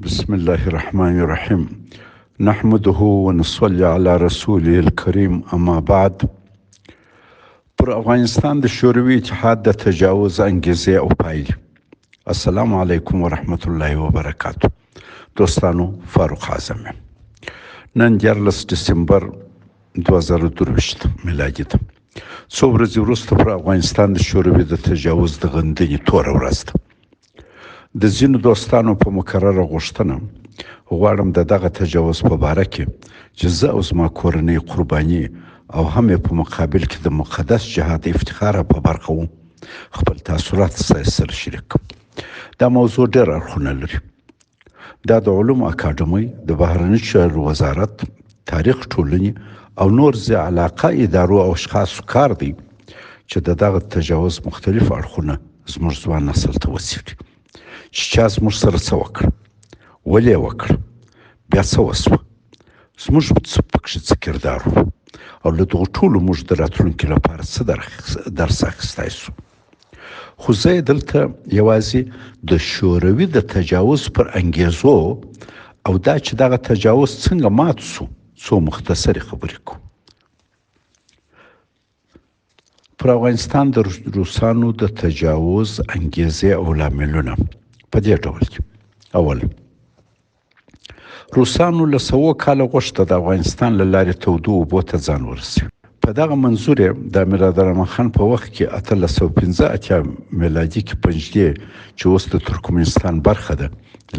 بسم الله الرحمن الرحيم نحمده ونصلي على رسوله الكريم اما بعد. پر افغانستان د شوروي اتحاد د تجاوز انګیزې او پایلې. السلام علیکم ورحمت الله وبرکاته. دوستانو، فاروق اعظم نن 14 دسمبر 2023 میلادي ده. څو ورځې وروسته پر افغانستان د شوروي د تجاوز د غندنې توره ورځ ده. د ځینو دوستانو په مکرره غوښتنه غواړم د دغه تجاوز په باره کې چې زه او زما کورنۍ قرباني او هم په مقابل کې د مقدس جهاد افتخار په برخه وو خپل تاثرات سره شریک کړم. دا موضوع ډېر اړخونه لري. دا د علوم اکاډمۍ، د بهرني چارو وزارت، تاریخ ټولنې او نور ذي علاقه ادارو او اشخاصو کار دی چې دغه تجاوز مختلف اړخونه زموږ ځوان نسل ته وڅېړي. چې چا زموږ سره څه وکړ، ولې یې وکړ، بیا څه وسوه، زموږ پکښې څه کردار و او له دغو ټولو موږ د راتلونکي لپاره څه درس اخیستی سو. خو زه یې دلته یوازې د شوروي د تجاوز پر انګیزو او دا چې دغه تجاوز څنګه مات سو څو مختصرې خبرې کوم. پر افغانستان د روسانو د تجاوز انګیزې او لاملونه په دې ډول دي. اول، روسانو له 100 کاله غوښته د افغانستان له لارې تودو اوبو ته ځان ورسوي. په دغه منظور یې د امیر عبدالرحمن خان په وخت کې 1885 میلادي کې پنجدې چې اوس د ترکمنستان برخه ده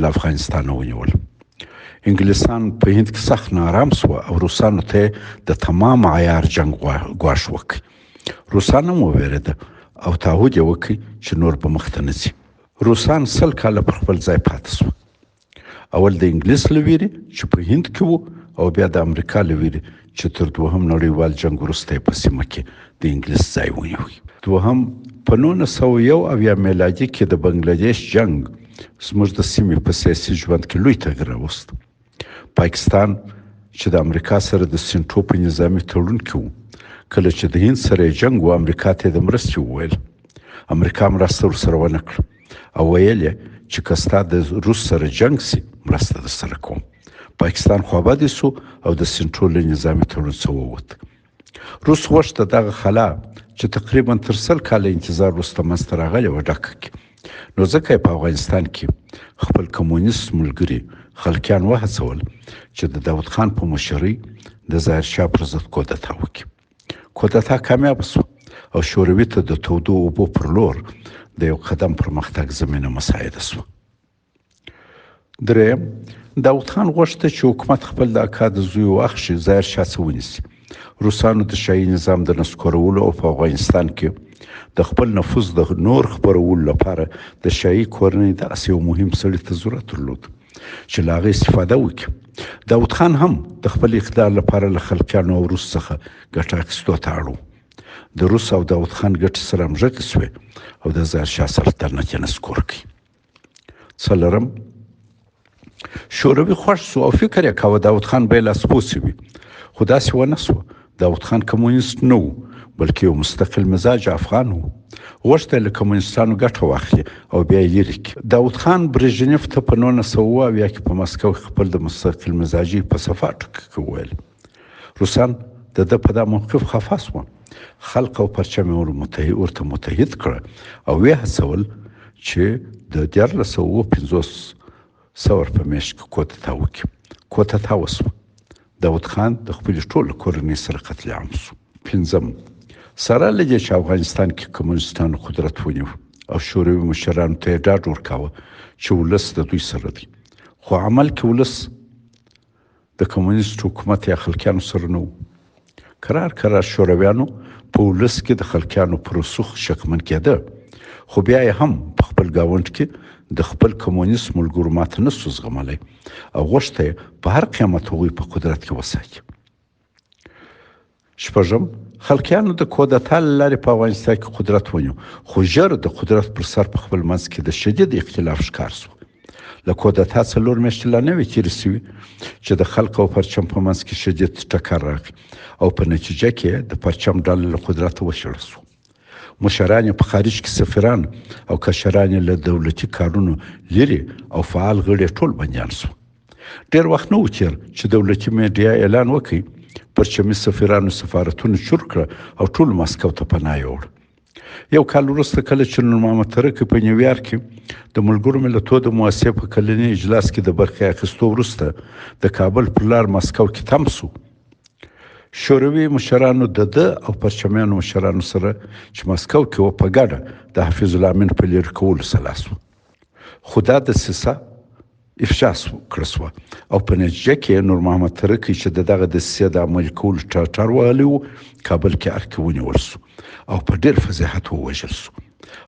له افغانستانه ونیول. انګلیسان په هند کې سخت نارام سوه او روسانو ته د تمام عیار جنگ ګواښ وکړ. روسان هم وویرېده او تعهد یې وکړ چې نور به مخته نه ځي. روسان 100 کاله پر خپل ځای پاتې سوه. اول د انګلیس له ویرې چې په هند کې وو او بیا د امریکا له ویرې چې تر دوهم نړیوال جنګ وروسته په سیمه کې د انګلیس ځای ونیوی. دوهم، په 1901 میلادي کې د بنګلادیش جنگ زموږ د سیمې په سیاسي ژوند کې لوی تغییر راوست. پاکستان چې د امریکا سره د سینټو په نظامي تړون کې وو، کله چې د هند سره جنگ و امریکا ته د مرستې وویل. امریکا مرسته ورسره ونه کړه او ویل یې چې که ستا د روس سره جنگ سي مرسته در سره کوم. پاکستان خوابدی سو او د سینټو له نظامي تړون څخه ووت. روس غوښته دغه خلا چې تقریبا تر 100 کاله انتظار وروسته منځته راغلې وه ډکه کړي. نو ځکه یې په افغانستان کې خپل کمونیست ملګري خلقیان وهڅول چې د داود خان په مشرۍ د ظاهرشاه پر ضد کودتا وکړي. کودتا کامیابه سوه او شوروي ته د تودو اوبو پر لور د یو قدم پرمختګ زمینه مساعده سوه. دریم، داود خان غوښته چې حکومت خپل د اکا د زوی واخښي، ظاهرشاه څه ونیسي. روسانو د شاهي نظام د نسکورولو او په افغانستان کې د خپل نفوذ د نور خپرولو لپاره د شاهي کورنۍ داسې یو مهم سړي ته ضرورت درلود چې له هغه استفاده وکړي. داود خان هم د خپل اقتدار لپاره له خلقیانو او روس څخه ګټه اخیستو ته اړ و. د روس او داود خان ګټې سره همغږې سوې او د ظاهرشاه سلطنت یې نسکور کړي. څلورم، شوروي خوښ سو او فکر یې کاوه داود خان به یې لاسپوڅی وي، خو داسې ونه سوه. داود خان کمونیست نه و بلکې یو مستقل مزاج افغان و. غوښته له کمونیستانو ګټه واخلي او بیا یې لرې کړي. داود خان برژنیف ته په 1902 کې په مسکو کې خپل د مستقل مزاجي په صفا ټکي کې وویل. روسان د ده په دا موقف خفه سوه. خلق او پرچم یې ورته متحد کړه او ویې هڅول چې د 1450 په میاشت کې کودتا وکړي. کودتا وسوه. داود خان د خپلې ټولې کورنۍ سره قتل عام سو. پنځم، سره له دې چې افغانستان کې کمونیستانو قدرت ونیو او شوروي مشرانو ته یې ډاډ ورکاوه چې ولس د دوی سره دی، خو عمل کې ولس د کمونیست حکومت یا خلقیانو سره نه و. کرار شورویانو په ولس کې د خلقیانو پر رسوخ شکمن کېده، خو بیا یې هم په خپل ګاونډ کې د خپل کمونیست ملګرو ماته نسو زغملی او غوښته یې په هر قیمت هغوی په قدرت کې وساتي. شپږم، خلقیانو د کودتا له لارې په افغانستان کې قدرت ونیو، خو ژر د قدرت پر سر په خپل منځ کې د شدید اختلاف ښکار سو. له کودتا 4 میاشتې لا نه وې تېرې سوي چې د خلق او پرچم په منځ کې شدید ټکر راغی او په نتیجه کې د پرچم ډله له قدرته وشړل سو. مشران په خارج کې سفیران او کشران له دولتي کارونو لري او فعال غړي ټول بندیان شو. ډېر وخت نه و تېر چې دولتي میډیا اعلان وکړي پرچمي سفیرانو سفارتونه چور کړه او ټول مسکو ته پناه یوړ. یو کال وروسته کله چې نور محمد ترکی په نیویارک کې د ملګرو ملتونو د مؤسسې په کلني اجلاس کې د برخې اخیستو وروسته د کابل پر لار مسکو کې تم شو، شوروي مشرانو د او پرچمیانو مشرانو سره چې مسکو کې و په ګډه د حفیظ الله امین په لرې کولو سلا شو. خو دا دسیسه افشا کړه شوه او په نتیجه کې نور محمد ترکی چې دغه دسیسې د عملي کولو ټټر وهلی و کابل کې ارکې ونیول شو او په ډېر فضیحت ووژل شو.